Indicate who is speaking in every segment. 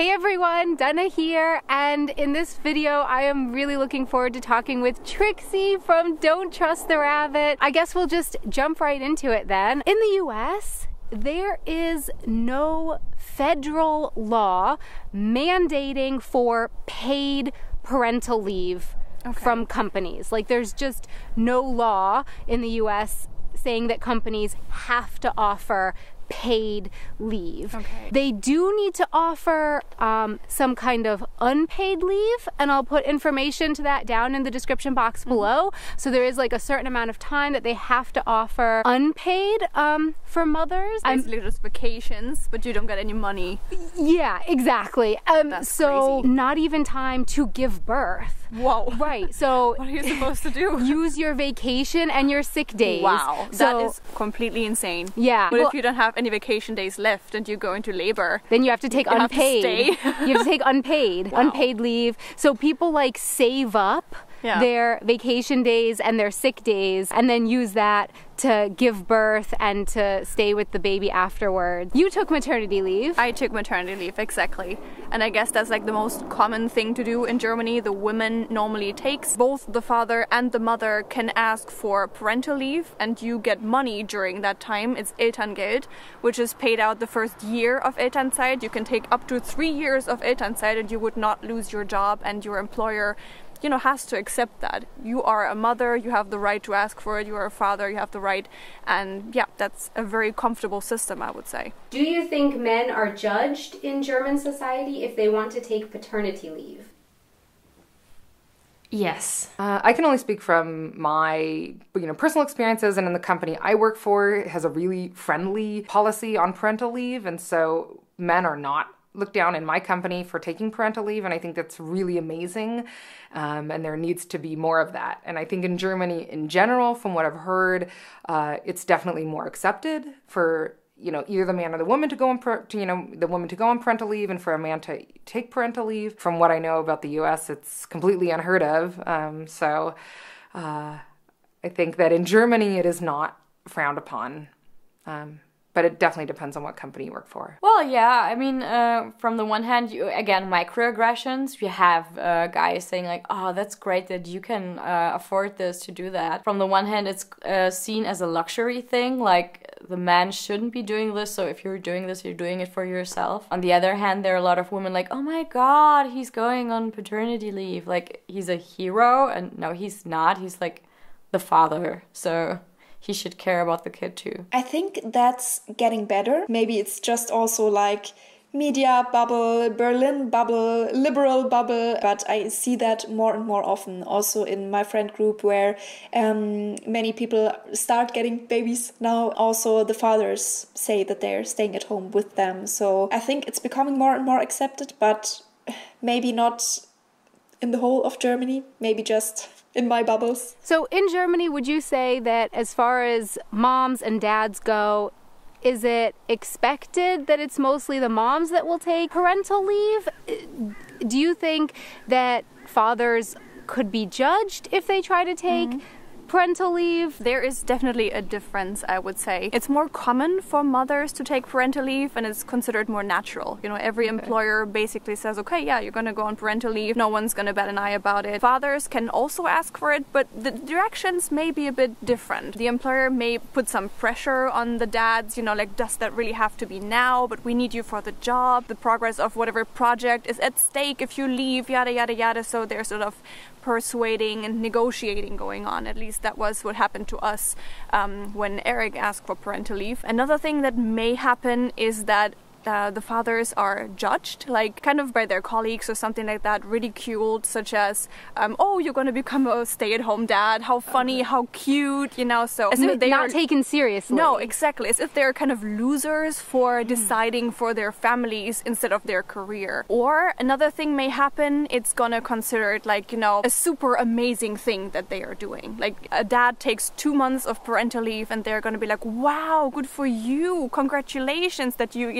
Speaker 1: Hey everyone, Dana here, and in this video I am really looking forward to talking with Trixi from Don't Trust the Rabbit. I guess we'll just jump right into it then. In the US, there is no federal law mandating for paid parental leave from companies. Like, there's just no law in the US saying that companies have to offer paid leave. They do need to offer some kind of unpaid leave, and I'll put information to that down in the description box below. So there is like a certain amount of time that they have to offer unpaid for mothers.
Speaker 2: Basically just vacations, but you don't get any money.
Speaker 1: Yeah, exactly. So
Speaker 2: crazy.
Speaker 1: not even time to give birth.
Speaker 2: Whoa.
Speaker 1: Right, so
Speaker 2: What are you supposed to do?
Speaker 1: use your vacation and your sick days.
Speaker 2: Wow,
Speaker 1: So,
Speaker 2: that is completely insane.
Speaker 1: yeah.
Speaker 2: But
Speaker 1: Well,
Speaker 2: if you don't have any vacation days left and you go into labor,
Speaker 1: then you have to take
Speaker 2: you have to
Speaker 1: unpaid.
Speaker 2: stay.
Speaker 1: You have to take unpaid leave. So people like save up their vacation days and their sick days and then use that to give birth and to stay with the baby afterwards. You took maternity leave.
Speaker 2: I took maternity leave, exactly. And I guess that's like the most common thing to do in Germany. The woman normally takes. Both the father and the mother can ask for parental leave, and you get money during that time. It's Elterngeld, which is paid out the first year of Elternzeit. You can take up to 3 years of Elternzeit and you would not lose your job, and your employer has to accept that. You are a mother, you have the right to ask for it, you are a father, you have the right, and yeah, that's a very comfortable system, I would say.
Speaker 1: Do you think men are judged in German society if they want to take paternity leave?
Speaker 3: Yes. I can only speak from my personal experiences, and in the company I work for, it has a really friendly policy on parental leave, and so men are not looked down in my company for taking parental leave, and I think that's really amazing, and there needs to be more of that. And I think in Germany in general, from what I've heard, it's definitely more accepted for either the man or the woman to go on the woman to go on parental leave, and for a man to take parental leave. From what I know about the U.S., it's completely unheard of. So I think that in Germany it is not frowned upon. But it definitely depends on what company you work for.
Speaker 4: Well, yeah, I mean, from the one hand, microaggressions. You have guys saying like, oh, that's great that you can afford this to do that. From the one hand, it's seen as a luxury thing, like the man shouldn't be doing this, so if you're doing this, you're doing it for yourself. On the other hand, there are a lot of women like, oh my god, he's going on paternity leave. Like, he's a hero, and no, he's not. He's like the father, so he should care about the kid too.
Speaker 5: I think that's getting better. Maybe it's just also like media bubble, Berlin bubble, liberal bubble, but I see that more and more often also in my friend group, where many people start getting babies now. Also the fathers say that they're staying at home with them. So I think it's becoming more and more accepted, but maybe not in the whole of Germany, maybe just in my bubbles.
Speaker 1: So in Germany, would you say that as far as moms and dads go, is it expected that it's mostly the moms that will take parental leave? Do you think that fathers could be judged if they try to take parental leave?
Speaker 2: There is definitely a difference, I would say. It's more common for mothers to take parental leave, and it's considered more natural. Every employer basically says, okay, yeah, you're gonna go on parental leave. No one's gonna bat an eye about it. Fathers can also ask for it, but the directions may be a bit different. The employer may put some pressure on the dads, like, does that really have to be now? But we need you for the job. The progress of whatever project is at stake if you leave, yada, yada, yada. So there's sort of persuading and negotiating going on. At least that was what happened to us when Eric asked for parental leave. Another thing that may happen is that the fathers are judged, like kind of by their colleagues or something like that, ridiculed, such as, oh, you're going to become a stay-at-home dad, how funny, how cute, so as if they
Speaker 1: not taken seriously.
Speaker 2: No, exactly, as if they're kind of losers for deciding for their families instead of their career. Or another thing may happen, it's gonna consider it like, a super amazing thing that they are doing. Like, a dad takes 2 months of parental leave and they're gonna be like, wow, good for you, congratulations that you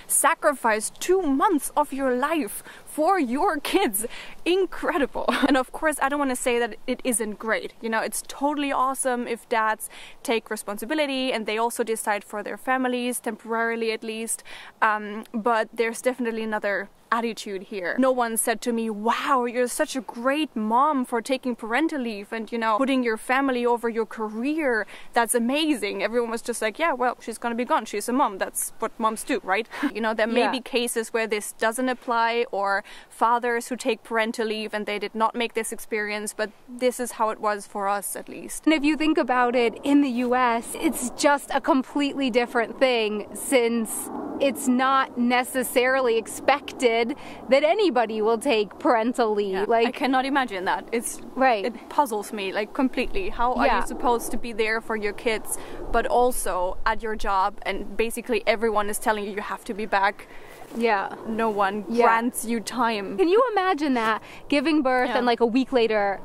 Speaker 2: sacrificed 2 months of your life for your kids. Incredible. And of course, I don't want to say that it isn't great. You know, it's totally awesome if dads take responsibility and they also decide for their families, temporarily at least. But there's definitely another attitude here. No one said to me, wow, you're such a great mom for taking parental leave and, you know, putting your family over your career. That's amazing. Everyone was just like, yeah, well, she's gonna be gone. She's a mom. That's what moms do, right? You know, there may be cases where this doesn't apply, or fathers who take parental leave and they did not make this experience, but this is how it was for us, at least.
Speaker 1: And if you think about it, in the US, it's just a completely different thing, since it's not necessarily expected that anybody will take parental leave.
Speaker 2: Yeah,
Speaker 1: like,
Speaker 2: I cannot imagine that. It's
Speaker 1: right.
Speaker 2: It puzzles me like completely. How are you supposed to be there for your kids, but also at your job, and basically everyone is telling you have to be back?
Speaker 1: Yeah.
Speaker 2: No one grants you time.
Speaker 1: Can you imagine that? Giving birth and like a week later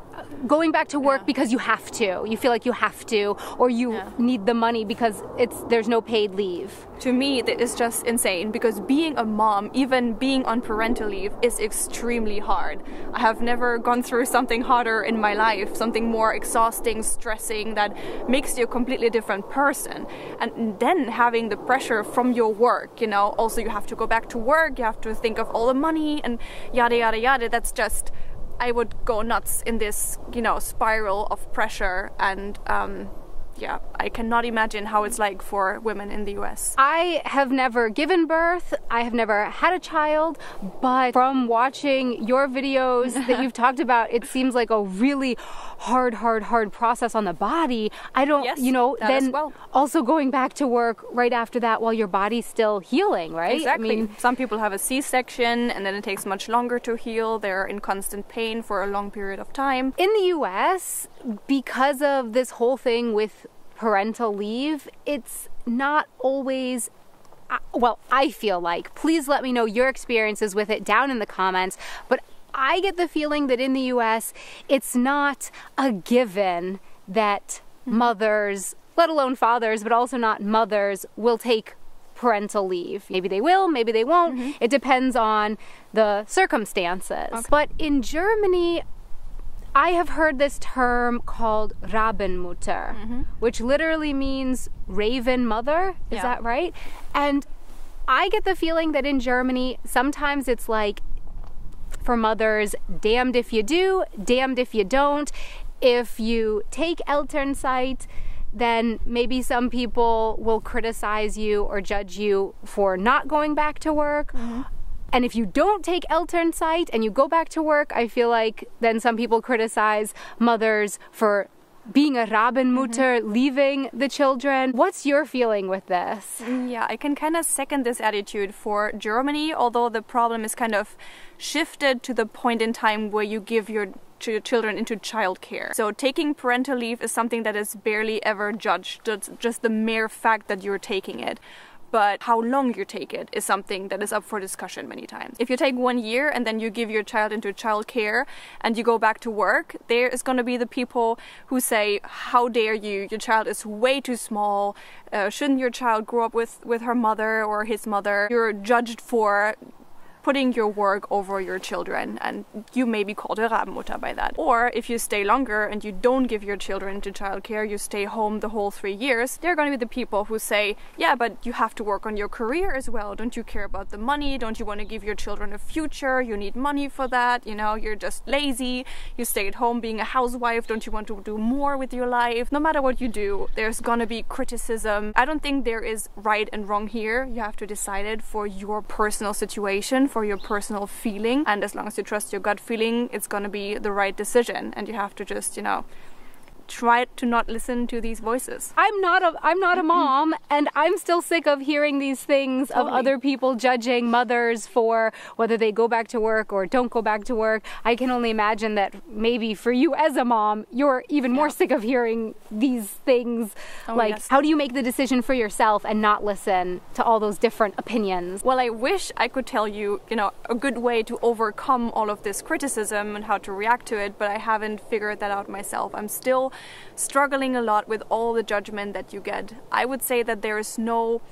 Speaker 1: going back to work because you have to. You feel like you have to, or you need the money because there's no paid leave.
Speaker 2: To me, that is just insane, because being a mom, even being on parental leave, is extremely hard. I have never gone through something harder in my life, something more exhausting, stressing, that makes you a completely different person. And then having the pressure from your work, you know, also you have to go back to work, you have to think of all the money and yada yada yada. That's just, I would go nuts in this, you know, spiral of pressure. And I cannot imagine how it's like for women in the US.
Speaker 1: I have never given birth, I have never had a child, but from watching your videos that you've talked about, it seems like a really hard process on the body. I don't, you know, then also going back to work right after that while your body's still healing, right?
Speaker 2: Exactly.
Speaker 1: I mean,
Speaker 2: some people have a C-section and then it takes much longer to heal. They're in constant pain for a long period of time.
Speaker 1: In the US, because of this whole thing with parental leave, it's not always, well, I feel like, please let me know your experiences with it down in the comments, but I get the feeling that in the US, it's not a given that mothers, let alone fathers, but also not mothers, will take parental leave. Maybe they will, maybe they won't. It depends on the circumstances. But in Germany, I have heard this term called Rabenmutter, which literally means raven mother. Is that right? And I get the feeling that in Germany, sometimes it's like, for mothers, damned if you do, damned if you don't. If you take Elternzeit, then maybe some people will criticize you or judge you for not going back to work. And if you don't take Elternzeit and you go back to work, I feel like then some people criticize mothers for being a Rabenmutter, leaving the children. What's your feeling with this?
Speaker 2: Yeah, I can kind of second this attitude for Germany, although the problem is kind of shifted to the point in time where you give your children into childcare. So taking parental leave is something that is barely ever judged, just the mere fact that you're taking it. But how long you take it is something that is up for discussion many times. If you take 1 year and then you give your child into childcare and you go back to work, there is going to be the people who say, how dare you, your child is way too small, shouldn't your child grow up with her mother or his mother? You're judged for putting your work over your children, and you may be called a Rabenmutter by that. Or if you stay longer and you don't give your children into childcare, you stay home the whole 3 years, they're going to be the people who say, yeah, but you have to work on your career as well. Don't you care about the money? Don't you want to give your children a future? You need money for that. You know, you're just lazy. You stay at home being a housewife. Don't you want to do more with your life? No matter what you do, there's going to be criticism. I don't think there is right and wrong here. You have to decide it for your personal situation, for your personal feeling, and as long as you trust your gut feeling, it's going to be the right decision, and you have to just, you know, try to not listen to these voices.
Speaker 1: I'm not a mom, and I'm still sick of hearing these things of other people judging mothers for whether they go back to work or don't go back to work. I can only imagine that maybe for you as a mom, you're even more sick of hearing these things. How do you make the decision for yourself and not listen to all those different opinions?
Speaker 2: Well, I wish I could tell you, you know, a good way to overcome all of this criticism and how to react to it, but I haven't figured that out myself. I'm still struggling a lot with all the judgment that you get. I would say that there is no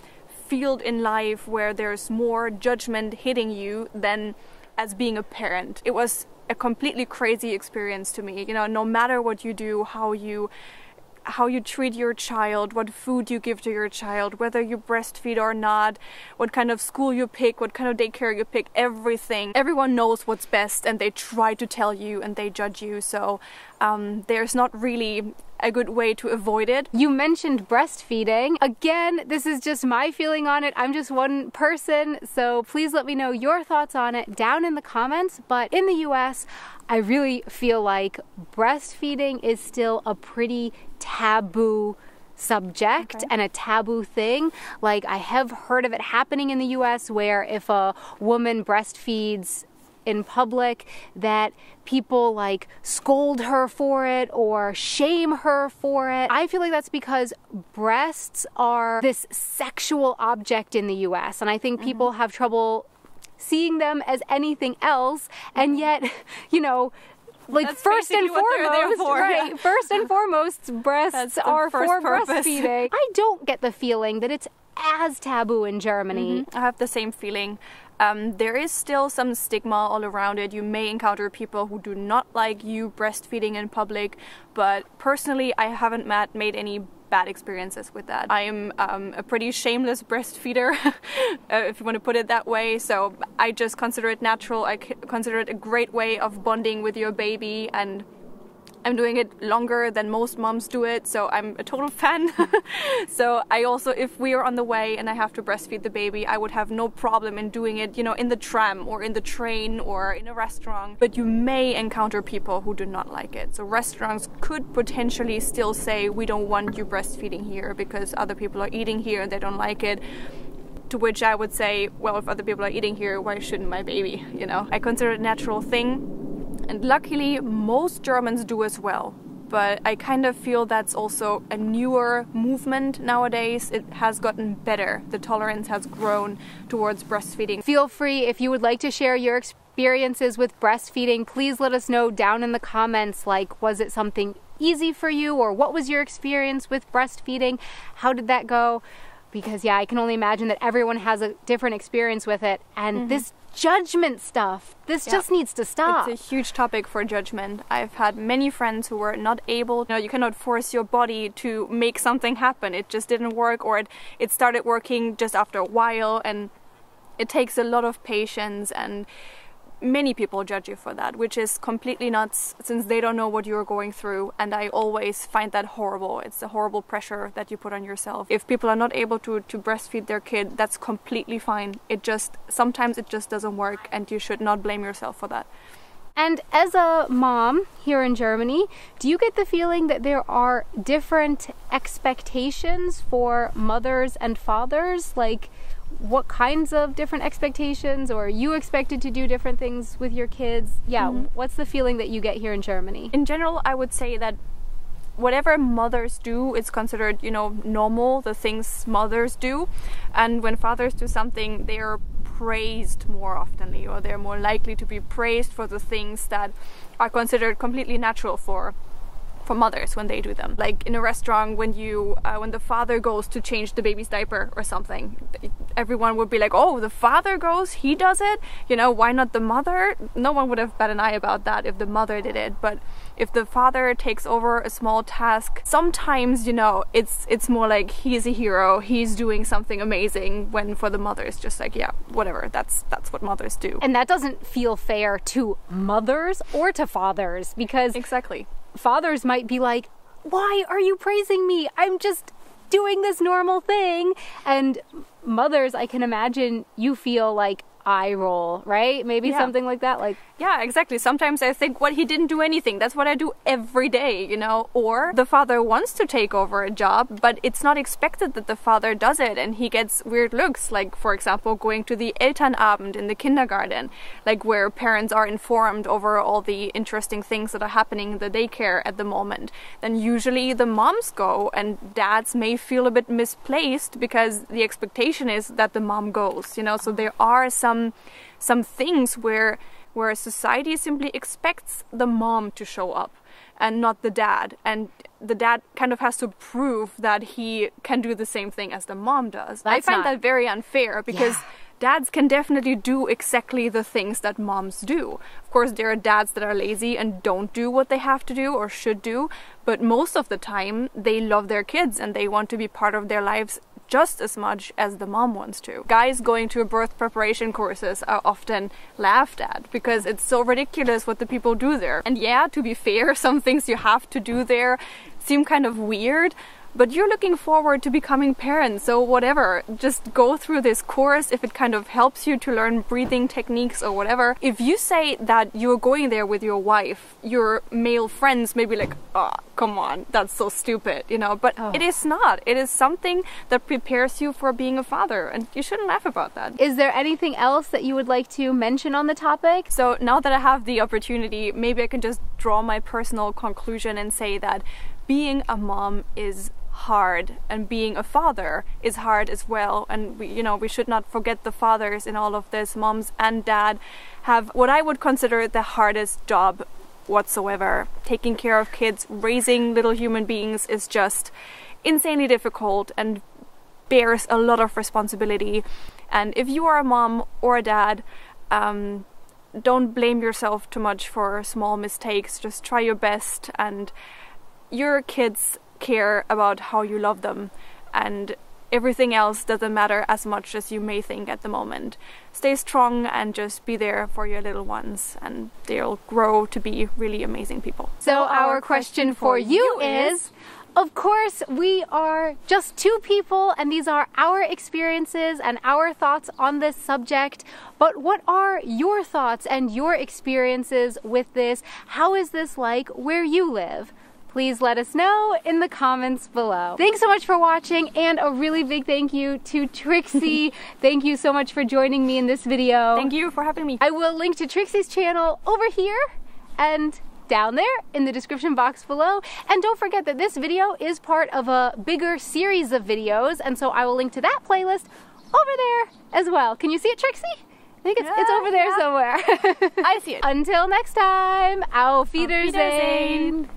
Speaker 2: field in life where there's more judgment hitting you than as being a parent. It was a completely crazy experience to me. You know, no matter what you do, how you treat your child, what food you give to your child, whether you breastfeed or not, what kind of school you pick, what kind of daycare you pick, everything. Everyone knows what's best and they try to tell you and they judge you. So there's not really a good way to avoid it.
Speaker 1: You mentioned breastfeeding. Again, this is just my feeling on it. I'm just one person, so please let me know your thoughts on it down in the comments. But in the US, I really feel like breastfeeding is still a pretty taboo subject and a taboo thing. Like, I have heard of it happening in the US where if a woman breastfeeds in public, that people like scold her for it or shame her for it. I feel like that's because breasts are this sexual object in the US, and I think people have trouble seeing them as anything else, and yet, you know, like,
Speaker 2: that's
Speaker 1: first and
Speaker 2: foremost,
Speaker 1: right? First and foremost, breasts are for
Speaker 2: purpose.
Speaker 1: breastfeeding. I don't get the feeling that it's as taboo in Germany.
Speaker 2: I have the same feeling. There is still some stigma all around it. You may encounter people who do not like you breastfeeding in public, but personally, I haven't made any bad experiences with that. I am a pretty shameless breastfeeder, if you want to put it that way. So I just consider it natural. I consider it a great way of bonding with your baby, and I'm doing it longer than most moms do it, so I'm a total fan. So I also, if we are on the way and I have to breastfeed the baby, I would have no problem in doing it, you know, in the tram or in the train or in a restaurant. But you may encounter people who do not like it. So restaurants could potentially still say, we don't want you breastfeeding here because other people are eating here and they don't like it. To which I would say, well, if other people are eating here, why shouldn't my baby, you know? I consider it a natural thing. And luckily, most Germans do as well. But I kind of feel that's also a newer movement nowadays. It has gotten better. The tolerance has grown towards breastfeeding.
Speaker 1: Feel free, if you would like to share your experiences with breastfeeding, please let us know down in the comments. Like, was it something easy for you, or what was your experience with breastfeeding? How did that go? Because yeah, I can only imagine that everyone has a different experience with it, and this judgment stuff, this just needs to stop.
Speaker 2: It's a huge topic for judgment. I've had many friends who were not able, you know, you cannot force your body to make something happen. It just didn't work, or it started working just after a while, and it takes a lot of patience, and many people judge you for that, which is completely nuts since they don't know what you're going through, and I always find that horrible. It's a horrible pressure that you put on yourself. If people are not able to breastfeed their kid, that's completely fine. Sometimes it just doesn't work, and you should not blame yourself for that.
Speaker 1: And as a mom here in Germany, do you get the feeling that there are different expectations for mothers and fathers? Like, what kinds of different expectations, or are you expected to do different things with your kids? Yeah, what's the feeling that you get here in Germany?
Speaker 2: In general, I would say that whatever mothers do, it's considered, you know, normal, the things mothers do. And when fathers do something, they are praised more oftenly, or they're more likely to be praised for the things that are considered completely natural for mothers when they do them. Like in a restaurant, when the father goes to change the baby's diaper or something, everyone would be like, oh, the father goes, he does it, you know, why not the mother? No one would have bat an eye about that if the mother did it. But if the father takes over a small task, sometimes, you know, it's more like he's a hero, he's doing something amazing, when for the mother it's just like, yeah, whatever, that's what mothers do.
Speaker 1: And that doesn't feel fair to mothers or to fathers, because
Speaker 2: exactly,
Speaker 1: fathers might be like, why are you praising me? I'm just doing this normal thing. And mothers, I can imagine you feel like eye roll, right? Maybe something like that. Like,
Speaker 2: yeah, exactly. Sometimes I think, what, he didn't do anything. That's what I do every day, you know? Or the father wants to take over a job, but it's not expected that the father does it, and he gets weird looks. Like, for example, going to the Elternabend in the kindergarten, like where parents are informed over all the interesting things that are happening in the daycare at the moment. Then usually the moms go, and dads may feel a bit misplaced because the expectation is that the mom goes, you know? So there are some things where society simply expects the mom to show up and not the dad, and the dad kind of has to prove that he can do the same thing as the mom does. I find that very unfair, because dads can definitely do exactly the things that moms do. Of course, there are dads that are lazy and don't do what they have to do or should do, but most of the time they love their kids and they want to be part of their lives just as much as the mom wants to. Guys going to birth preparation courses are often laughed at because it's so ridiculous what the people do there. And yeah, to be fair, some things you have to do there seem kind of weird, but you're looking forward to becoming parents, so whatever, just go through this course if it kind of helps you to learn breathing techniques or whatever. If you say that you're going there with your wife, your male friends may be like, oh, come on, that's so stupid, you know, but it is not. It is something that prepares you for being a father, and you shouldn't laugh about that.
Speaker 1: Is there anything else that you would like to mention on the topic?
Speaker 2: So now that I have the opportunity, maybe I can just draw my personal conclusion and say that being a mom is hard, and being a father is hard as well, and we should not forget the fathers in all of this. Moms and dad have what I would consider the hardest job whatsoever. Taking care of kids, raising little human beings is just insanely difficult and bears a lot of responsibility. And if you are a mom or a dad, don't blame yourself too much for small mistakes. Just try your best, and your kids care about how you love them, and everything else doesn't matter as much as you may think at the moment. Stay strong and just be there for your little ones, and they'll grow to be really amazing people.
Speaker 1: So our question for you is, of course, we are just two people and these are our experiences and our thoughts on this subject, but what are your thoughts and your experiences with this? How is this like where you live? Please let us know in the comments below. Thanks so much for watching, and a really big thank you to Trixi. Thank you so much for joining me in this video.
Speaker 2: Thank you for having me.
Speaker 1: I will link to Trixi's channel over here and down there in the description box below. And don't forget that this video is part of a bigger series of videos, and so I will link to that playlist over there as well. Can you see it, Trixi? I think it's over there somewhere.
Speaker 2: I see it.
Speaker 1: Until next time, auf Wiedersehen.